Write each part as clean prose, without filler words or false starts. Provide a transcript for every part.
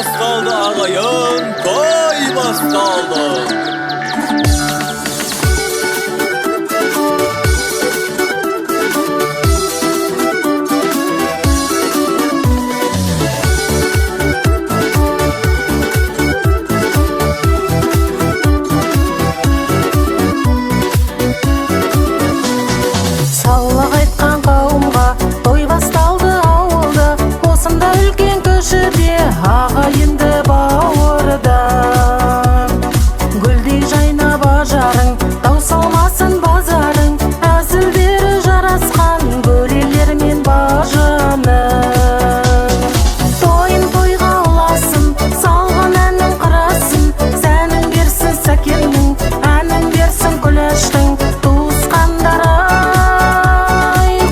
басталды ағайын, той басталды. Саулық айтқан қауымға той басталды ауылда, осында үлкен көшеде ағайынды бауырда. Гүлдей жайнап ажарың, таусалмасын базарың, әзілдері жарасқан бөлелер мен бажаның. Тойын тойға ұласын, салған әнің қырасын, сәнің берсін сәкеннің, әнің берсін күләштің. Туысқандары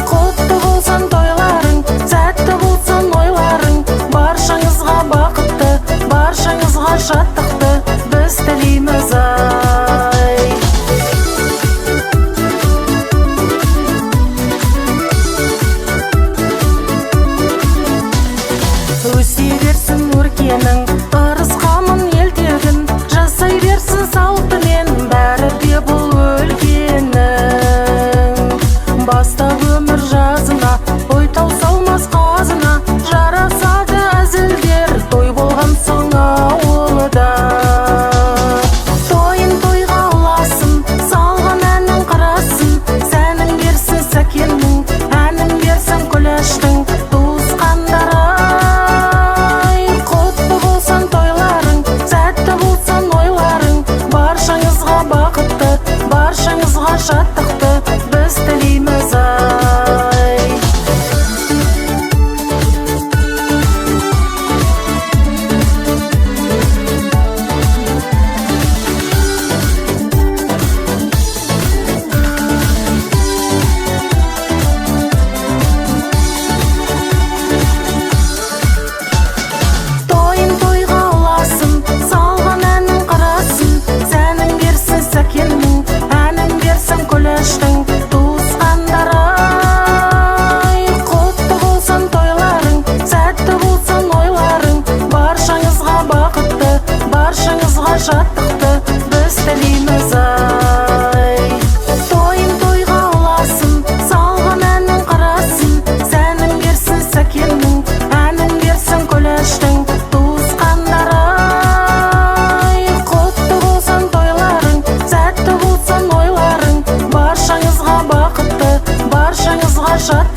құтты болсын тойларың, сәтті болсын ойларың, баршаңызға бақытты, баршаңызға шаттықты біз тілейміз ай. Өсе берсін өркенің, ырыс қамын елтегін, жасай берсін салтымен бәрі де бұл өлкенің. Бастап өмір жазына, ой таусалмас қазына, жарасады әзілдер той болған соң ауылда. Тойын тойға ұласын, салған әнің қырасын, сәнің берсін сәкеннің, әнің берсін күләштің. Туысқандары құтты болсын тойларың, сәтті болсын ойларың, баршаңызға бақытты, баршаңызға шаттықты біз тілейміз ай. Тойын тойға ұласын, салған әнің қырасын, сәнің берсін сәкеннің, әнің берсін күләштің. Туысқандары құтты болсын тойларың, сәтті болсын ойларың, баршаңызға бақытты, баршаңызға шаттықты біз тілейміз ай. Тойын тойға ұласын, салған әнің қырасын, сәнің берсін сәкеннің, әнің берсін күләштің. Туысқандары құтты болсын тойларың, сәтті болсын ойларың, баршаңызға бақытты, баршаңызға шат